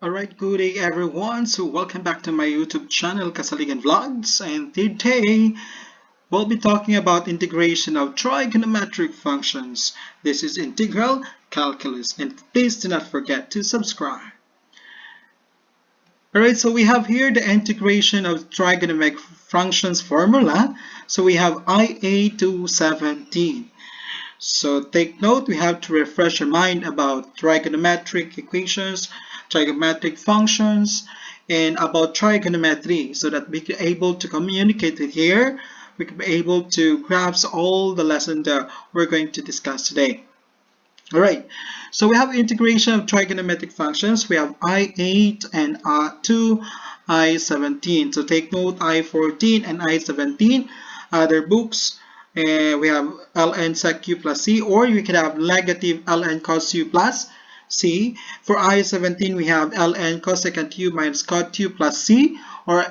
Alright, good day everyone. So welcome back to my YouTube channel, Kasaligan Vlogs, and today we'll be talking about integration of trigonometric functions. This is integral calculus, and please do not forget to subscribe. Alright, so we have here the integration of trigonometric functions formula. So we have IA to 17. So take note, we have to refresh your mind about trigonometric equations, trigonometric functions, and about trigonometry so that we can be able to communicate it here. We can be able to grasp all the lessons that we're going to discuss today. Alright, so we have integration of trigonometric functions. We have I8 and I2, I17. So take note, I14 and I17 other books. We have ln sec u plus c, or we can have negative ln cos u plus c. For I17 we have ln cosecant u minus cot u plus c, or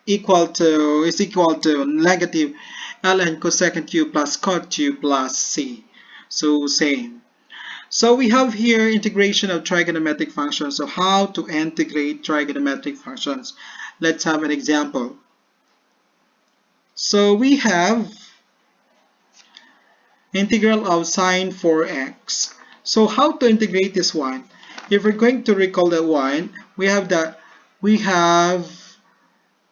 is equal to negative ln cosecant u plus cot u plus c. So same. So we have here integration of trigonometric functions. So how to integrate trigonometric functions? Let's have an example. So we have integral of sine 4x. So how to integrate this one? If we're going to recall that one, we have the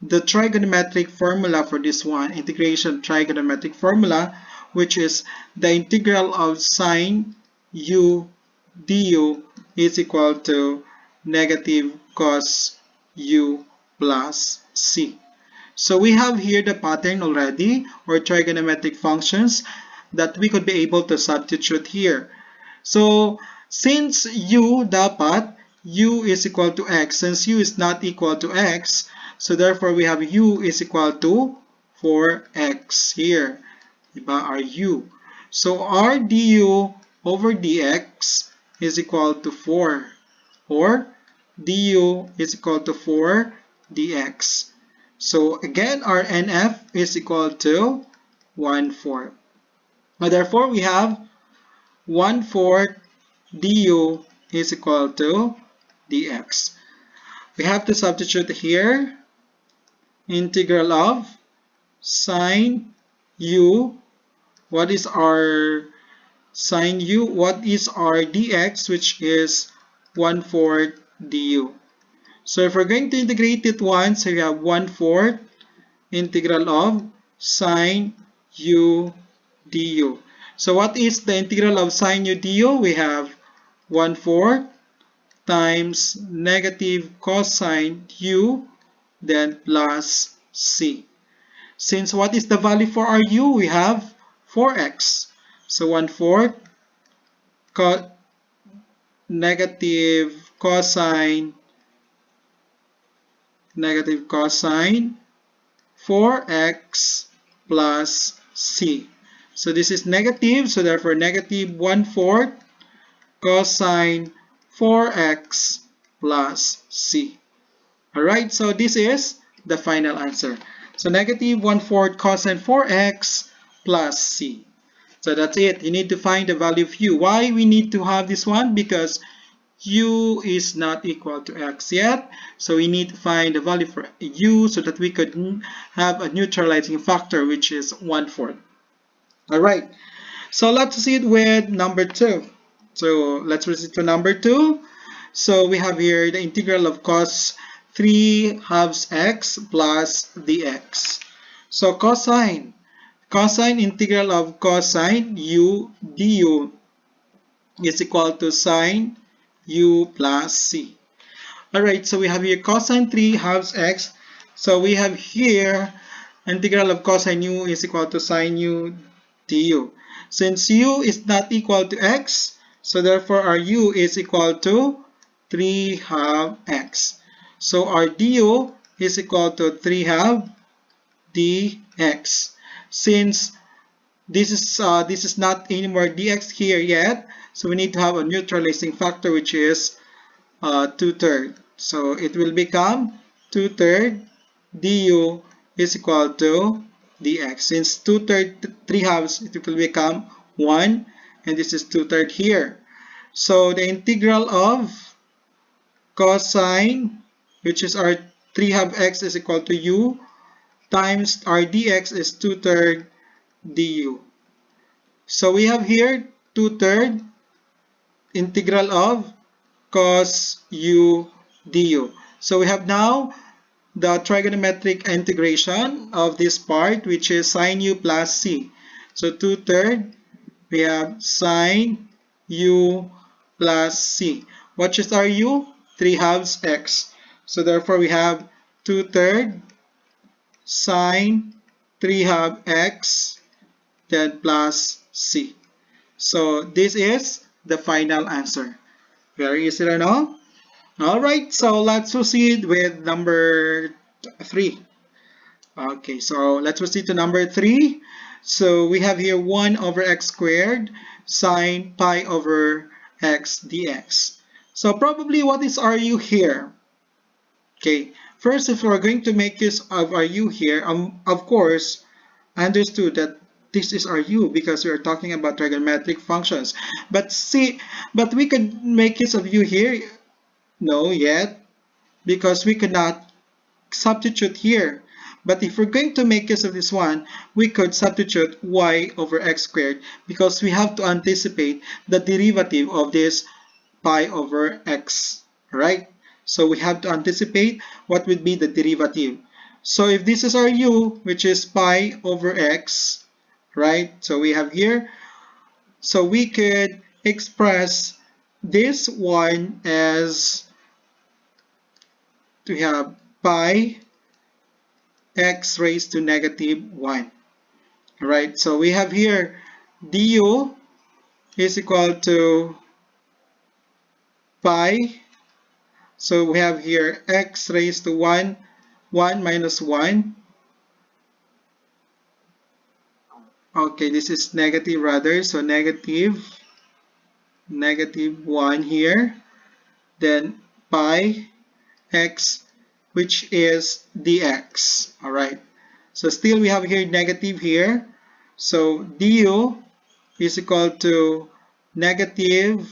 trigonometric formula for this one, integration trigonometric formula, which is the integral of sine u du is equal to negative cos u plus c. So we have here the pattern already, or trigonometric functions that we could be able to substitute here. So since u is equal to x, since u is not equal to x, so therefore we have u is equal to 4x here, our u. So r du over dx is equal to 4, or du is equal to 4 dx. So again, our nf is equal to 1/4. Therefore, we have 1/4 du is equal to dx. We have to substitute here integral of sine u. What is our sine u? What is our dx, which is 1/4 du. So if we're going to integrate it once, we have 1/4 integral of sine u du. So what is the integral of sine u du? We have 1/4 times negative cosine u, then plus c. Since what is the value for our u? We have 4x. So 1/4 negative cosine 4x plus c. So this is negative, so therefore negative 1/4 cosine 4x plus c. Alright, so this is the final answer. So negative 1/4 cosine 4x plus c. So that's it. You need to find the value of u. Why we need to have this one? Because u is not equal to x yet. So we need to find the value for u so that we could have a neutralizing factor, which is 1/4. Alright, so let's proceed with number 2. So let's proceed to number 2. So we have here the integral of cos 3 halves x plus dx. So cosine integral of cosine u du is equal to sine u plus c. Alright, so we have here cosine 3 halves x. So we have here integral of cosine u is equal to sine u du. Since u is not equal to x, so therefore our u is equal to 3 half x. So our du is equal to 3 half dx. Since this is not anymore dx here yet, so we need to have a neutralizing factor, which is 2/3. So it will become 2/3 du is equal to dx. Since 2/3 3 halves, it will become 1, and this is 2/3 here. So the integral of cosine, which is our 3 half x is equal to u, times our dx is 2/3 du. So we have here 2/3 integral of cos u du. So we have now the trigonometric integration of this part, which is sine u plus c. So 2/3, we have sine u plus c. What is our u? 3 halves x. So therefore we have 2/3 sine 3 half x then plus c. So this is the final answer. Very easy to know. Alright, so let's proceed with number 3. Okay, so let's proceed to number 3. So we have here 1 over x squared sine pi over x dx. So probably what is our u here? Okay, first if we're going to make use of our u here, of course, I understood that this is our u because we are talking about trigonometric functions. But we could make use of u here. No, yet, because we could not substitute here. But if we're going to make use of this one, we could substitute y over x squared because we have to anticipate the derivative of this pi over x, right? So we have to anticipate what would be the derivative. So if this is our u, which is pi over x, right? So we have here, so we could express this one as, we have pi x raised to -1. Right, so we have here du is equal to pi. So we have here x raised to 1 minus 1. Okay, this is negative rather, so negative 1 here. Then pi x, which is dx. Alright, so still we have here negative here. So du is equal to negative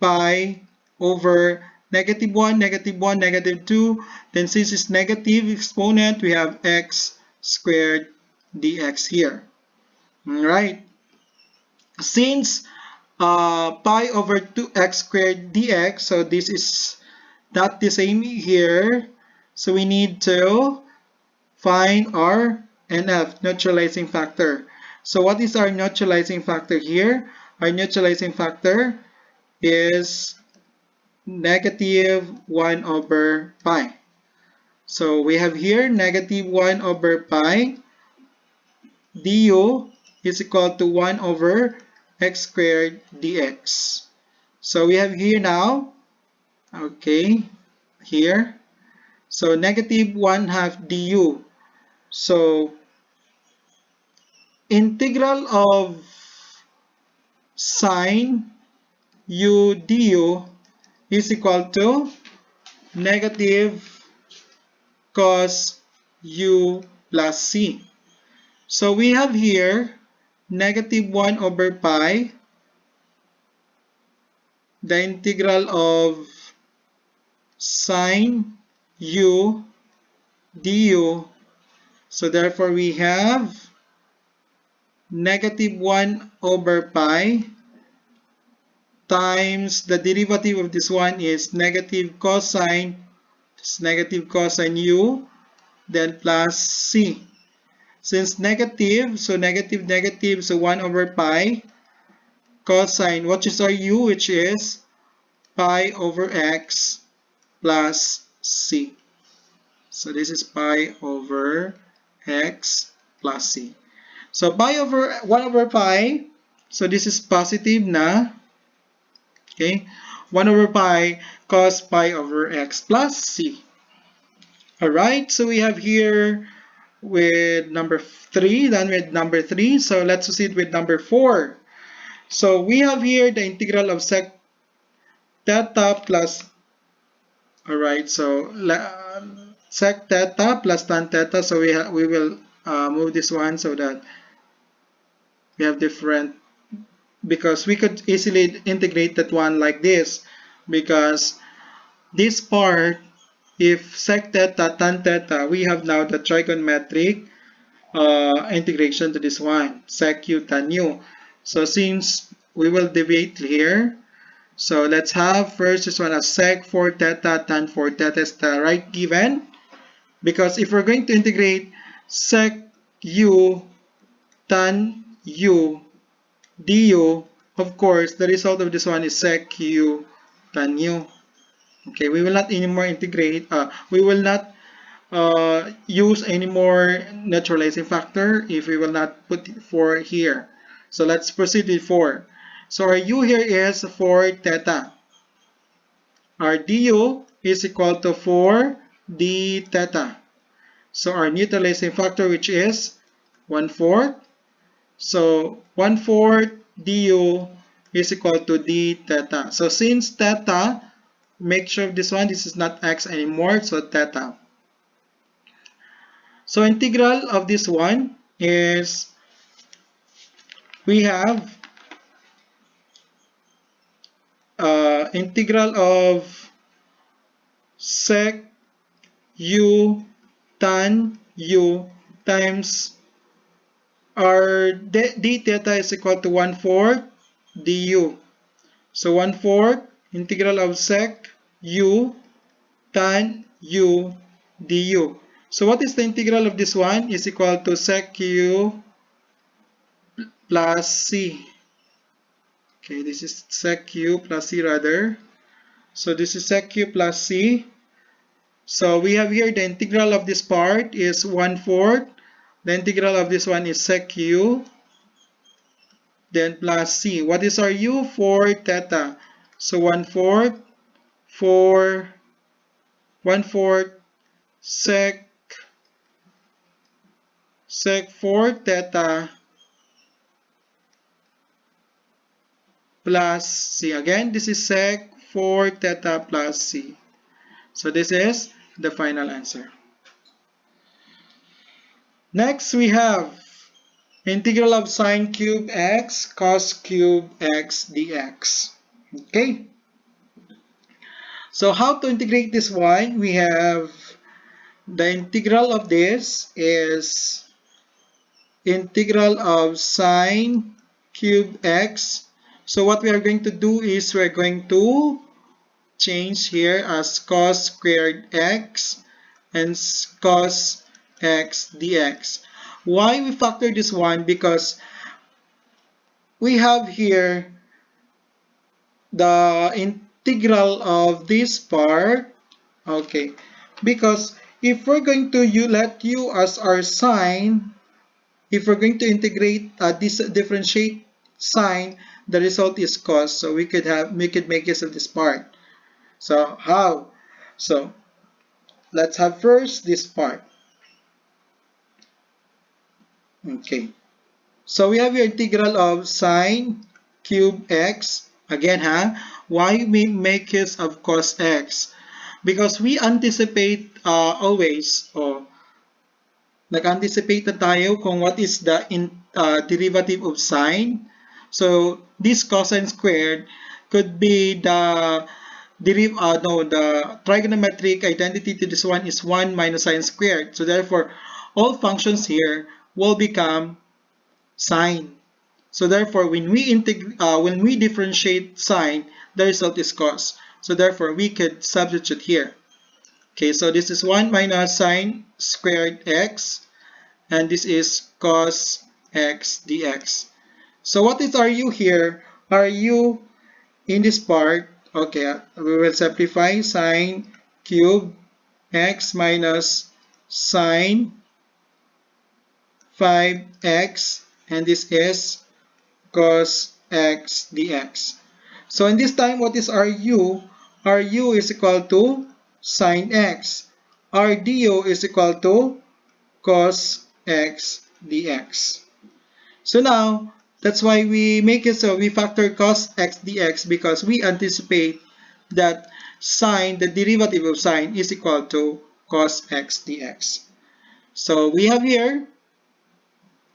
pi over -1, -1, -2. Then since it's negative exponent, we have x squared dx here. Alright, since pi over 2x squared dx, so this is not the same here, so we need to find our NF, neutralizing factor. So what is our neutralizing factor here? Our neutralizing factor is -1 over pi. So we have here -1 over pi du is equal to 1 over x squared dx. So we have here now, okay, here, so -1/2 du. So integral of sine u du is equal to negative cos u plus c. So we have here -1 over pi, the integral of sine u du. So therefore we have -1 over pi times the derivative of this one is negative cosine u, then plus c. Since negative, so negative, negative, so 1 over pi cosine, what is our u, which is pi over x plus c. So this is pi over x plus c. So pi over 1 over pi, so this is positive na, okay, 1 over pi cos pi over x plus c. Alright, so we have here with number 3, done with number 3. So let's proceed with number 4. So we have here the integral of sec theta plus, alright, so sec theta plus tan theta. So we will move this one so that we have different, because we could easily integrate that one like this, because this part, if sec theta, tan theta, we have now the trigonometric integration to this one, sec u tan u. So since we will deviate here, so let's have first this one as sec 4 theta tan 4 theta is the right given, because if we're going to integrate sec u tan u du, of course the result of this one is sec u tan u. Okay, we will not anymore integrate, we will not use any more neutralizing factor if we will not put 4 here. So let's proceed with 4. So our u here is 4 theta. Our du is equal to 4 d theta. So our neutralizing factor, which is 1/4. So 1/4 du is equal to d theta. So since theta, make sure this one, this is not x anymore, so theta. So integral of this one is, we have integral of sec u tan u times our d theta is equal to 1/4 du. So 1/4 integral of sec u tan u du. So what is the integral of this one? Is equal to sec u plus c. Okay, this is sec u plus c rather. So this is sec u plus c. So we have here the integral of this part is 1/4. The integral of this one is sec u, then plus c. What is our u? 4 theta. So 1/4 for 1/4 sec 4 theta plus c. Again, this is sec 4 theta plus c. So this is the final answer. Next, we have integral of sine cube x cos cube x dx. Okay. So how to integrate this one? We have the integral of this is integral of sine cube x. So what we are going to do is we're going to change here as cos squared x and cos x dx. Why we factor this one? Because we have here the integral of this part. Okay, because if we're going to let u as our sine, if we're going to integrate this differentiate sine, the result is cos. So we could make use of this part. So how? So let's have first this part. Okay. So we have your integral of sine cube x. Again, why we make use of cos x? Because we anticipate always, nag-anticipate na tayo kung what is the derivative of sine. So this cosine squared could be the the trigonometric identity to this one is 1 minus sine squared. So therefore, all functions here will become sine. So therefore, when we differentiate sine, the result is cos. So therefore, we could substitute here. Okay, so this is 1 minus sine squared x, and this is cos x dx. So what is our u here? Our u in this part, okay, we will simplify sine cube x minus sine 5x, and this is cos x dx. So in this time, what is our u? Our u is equal to sine x. Our du is equal to cos x dx. So now, that's why we make it so we factor cos x dx, because we anticipate that sine, the derivative of sine, is equal to cos x dx. So we have here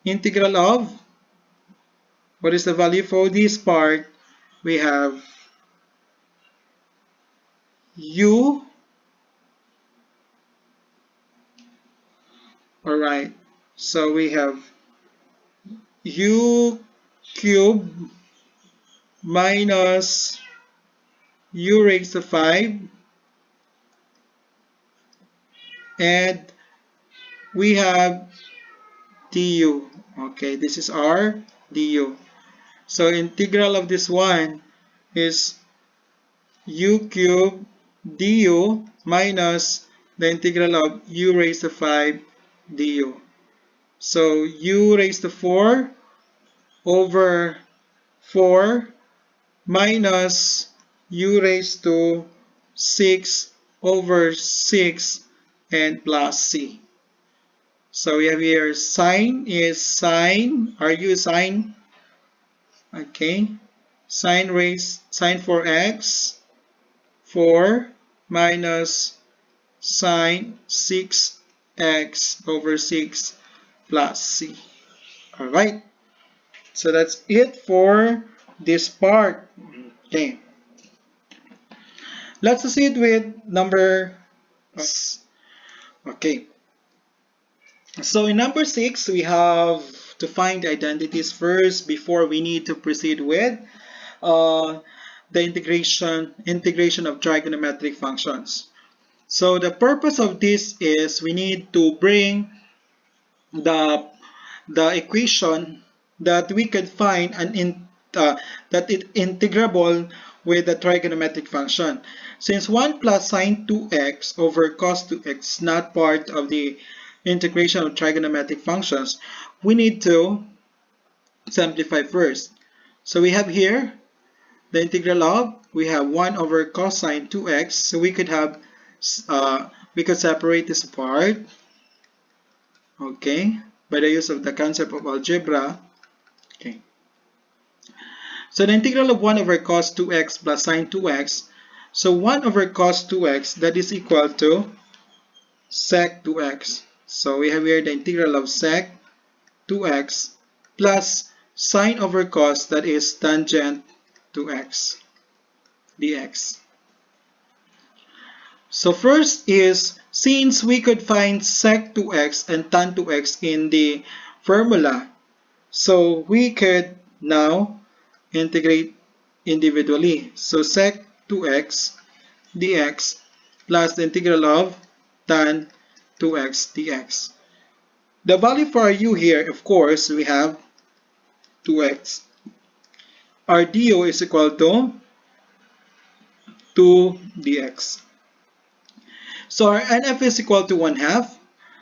integral of, what is the value for this part? We have u. Alright, so we have u cubed minus u raised to 5, and we have du. Okay, this is our du. So integral of this one is u cubed du minus the integral of u raised to 5 du. So u raised to 4 over 4 minus u raised to 6 over 6 and plus c. So we have here sine is sine, ru sine, okay, sine 4x 4 minus sine 6x over 6 plus c. Alright, so that's it for this part. Okay, let's proceed with number 6. Okay, so in number 6 we have to find the identities first before we need to proceed with the integration of trigonometric functions. So the purpose of this is we need to bring the equation that we could find that it integrable with the trigonometric function. Since 1 plus sine 2x over cos 2x is not part of the integration of trigonometric functions, we need to simplify first. So we have here the integral of, we have 1 over cosine 2x, so we could have we could separate this apart, okay, by the use of the concept of algebra. Okay, so the integral of 1 over cos 2x plus sine 2x, so 1 over cos 2x, that is equal to sec 2x. So we have here the integral of sec 2x plus sine over cos, that is tangent 2x dx. So first is, since we could find sec 2x and tan 2x in the formula, so we could now integrate individually. So sec 2x dx plus the integral of tan 2x dx. The value for our u here, of course, we have 2x. Our du is equal to 2 dx. So our nf is equal to 1/2.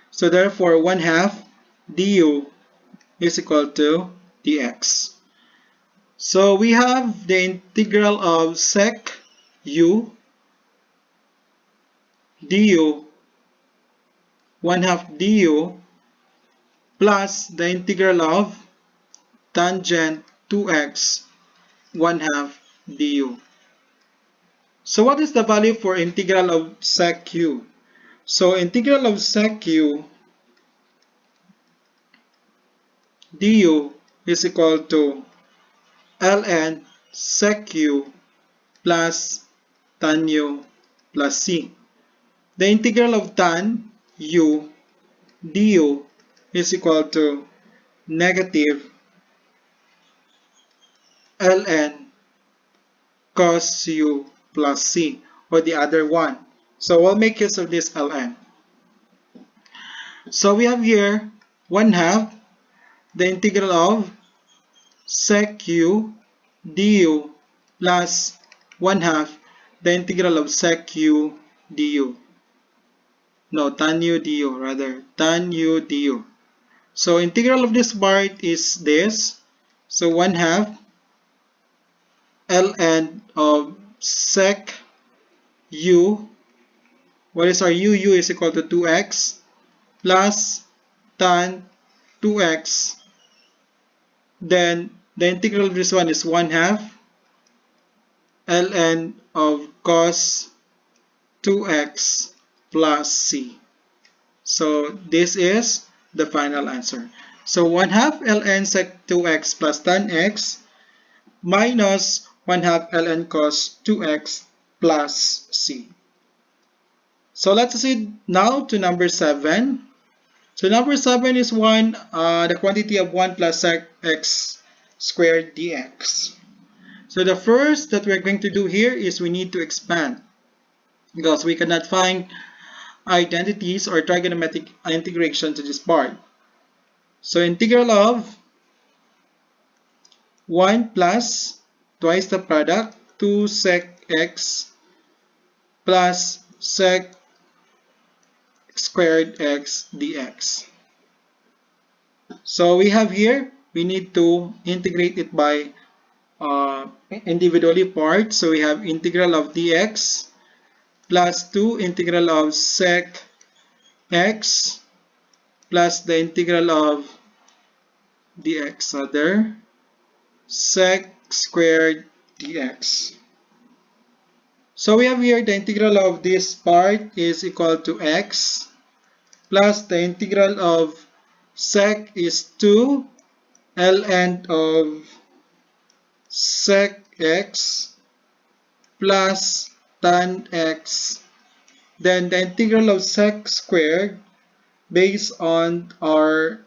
So therefore 1/2 du is equal to dx. So we have the integral of sec u du 1/2 du plus the integral of tangent 2x 1/2 du. So what is the value for integral of sec u? So integral of sec u du is equal to ln sec u plus tan u plus c. The integral of tan u du is equal to negative ln cos u plus c, or the other one. So we'll make use of this ln. So we have here 1/2 the integral of sec u du plus 1/2 the integral of sec u du. No, tan u du, rather, tan u du. So integral of this part is this. So 1/2 ln of sec u, what is our u? U is equal to 2x plus tan 2x. Then the integral of this one is 1/2 ln of cos 2x plus c. So this is the final answer. So 1/2 ln sec 2x plus tan x minus 1/2 ln cos 2x plus c. So let's proceed now to number 7. So number 7 is the quantity of 1 plus sec x squared dx. So the first that we're going to do here is we need to expand because we cannot find identities or trigonometric integration to this part. So integral of 1 plus twice the product 2 sec x plus sec squared x dx. So we have here, we need to integrate it by individually parts. So we have integral of dx plus 2 integral of sec x plus the integral of dx other sec squared dx. So we have here the integral of this part is equal to x plus the integral of sec is 2 ln of sec x plus tan x. Then the integral of sec squared based on our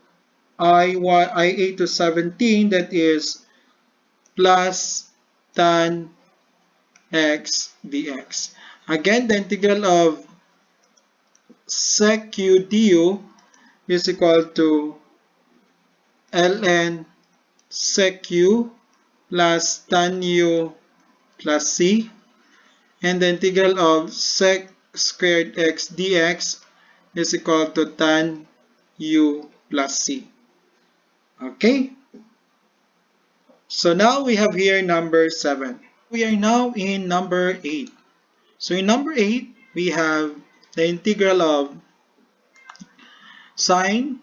IA to 17, that is plus tan x dx. Again, the integral of sec u du is equal to ln sec u plus tan u plus c, and the integral of sec squared x dx is equal to tan u plus c. Okay, so now we have here number 7. We are now in number 8. So in number 8, we have the integral of sine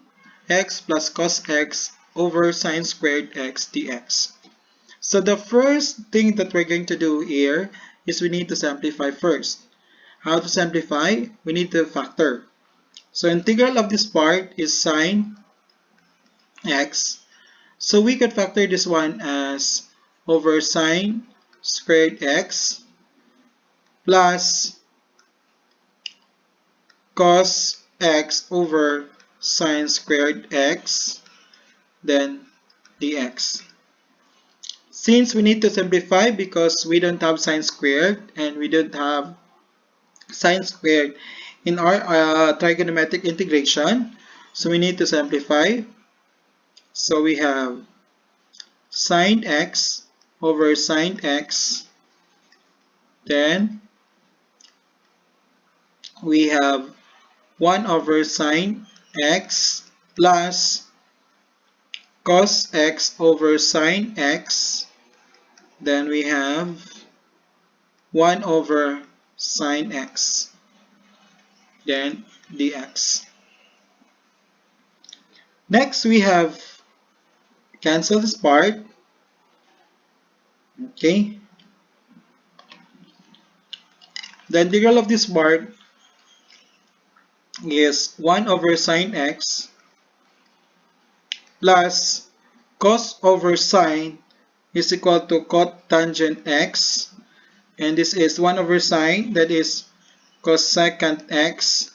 x plus cos x over sine squared x dx. So the first thing that we're going to do here is we need to simplify first. How to simplify? We need to factor. So integral of this part is sine x. So we could factor this one as over sine squared x plus cos x over sine squared x, then dx. Since we need to simplify because we don't have sine squared and we don't have sine squared in our trigonometric integration, so we need to simplify. So we have sine x over sine x, then we have 1 over sine x plus cos x over sine x, then we have 1 over sine x, then dx. Next we have cancel this part. Okay, the integral of this part is 1 over sine x plus cos over sine is equal to cot tangent x, and this is 1 over sine, that is cosecant x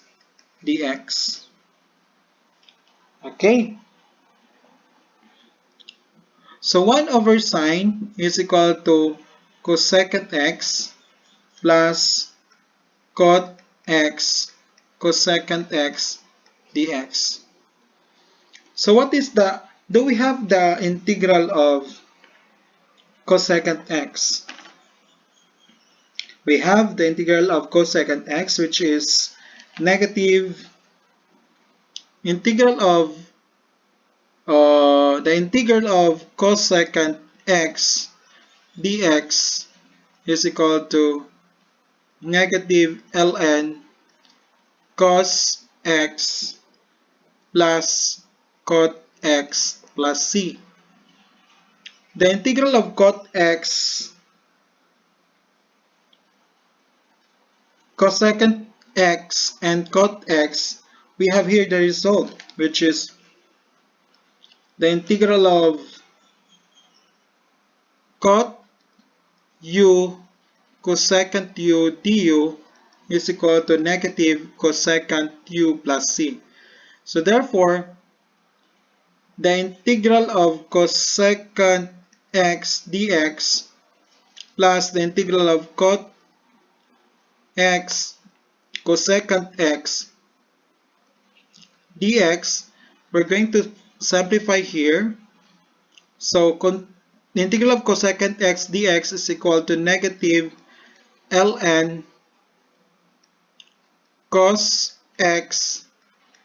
dx. Okay, so 1 over sine is equal to cosecant x plus cot x cosecant x dx. So what is do we have the integral of cosecant x? We have the integral of cosecant x, which is negative integral of the integral of cosecant x dx is equal to negative ln cos x plus cot x plus c. The integral of cot x cosecant x and cot x, we have here the result, which is the integral of cot u cosecant u du is equal to negative cosecant u plus c. So therefore, the integral of cosecant x dx plus the integral of cot x cosecant x dx, we're going to simplify here. So the integral of cosecant x dx is equal to negative ln cos x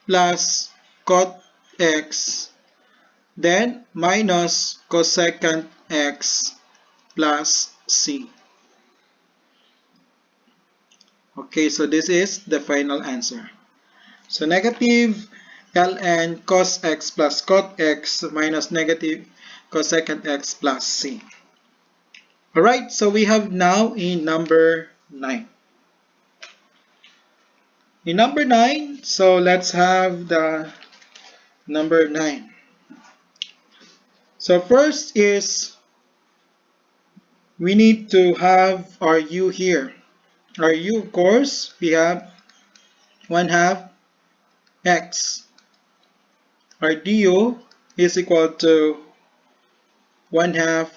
plus cot x, then minus cosecant x plus c. Okay, so this is the final answer. So negative ln cos x plus cot x minus negative cosecant x plus c. Alright, so we have now in number 9. In number 9, so let's have the number 9. So first is we need to have our u here. Our u, of course, we have 1/2 x. Our du is equal to 1/2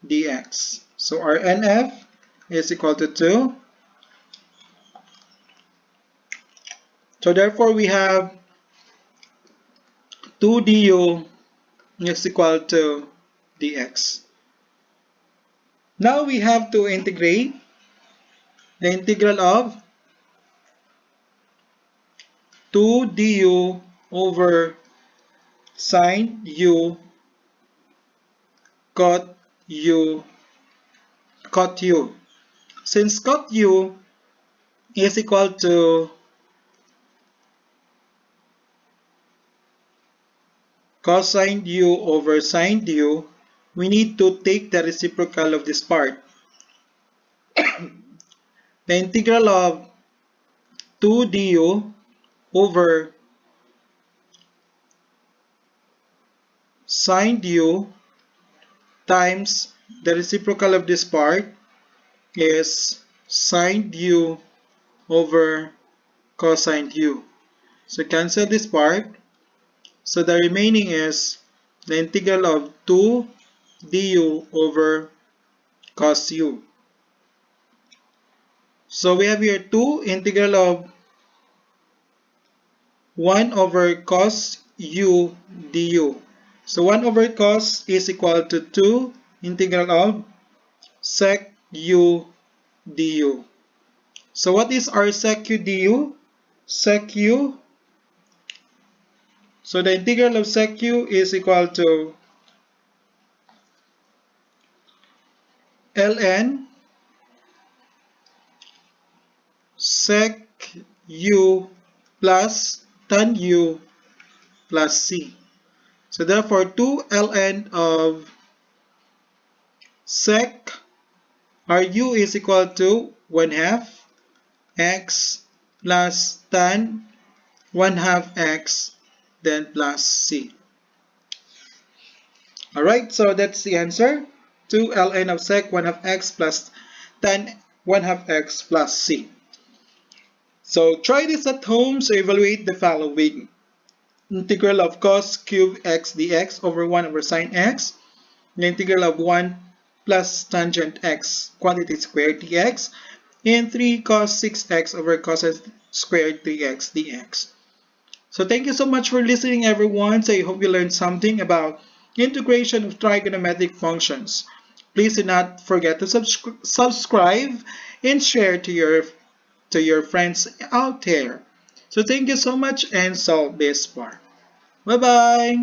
dx. So our nf is equal to 2. So therefore we have 2 du is equal to dx. Now we have to integrate the integral of 2 du over sine u cot u cot u. Since cot u is equal to cosine u over sine u, we need to take the reciprocal of this part. The integral of 2 du over sine u times the reciprocal of this part is sine u over cosine u. So cancel this part. So the remaining is the integral of 2 du over cos u. So we have here 2 integral of 1 over cos u du. So 1 over cos is equal to 2 integral of sec u du. So what is our sec u du? Sec u. So the integral of sec u is equal to ln sec u plus tan u plus c. So therefore 2 ln of sec our u is equal to 1/2 x plus tan 1/2 x then plus c. Alright, so that's the answer. 2 ln of sec 1/2 x plus tan 1/2 x plus c. So try this at home. So evaluate the following. Integral of cos cube x dx over 1 over sine x. The integral of 1 plus tangent x quantity squared dx. And 3 cos 6x over cosine squared 3x dx. So thank you so much for listening, everyone. So I hope you learned something about integration of trigonometric functions. Please do not forget to subscribe and share to your friends out there. So thank you so much and solve this part. Bye bye.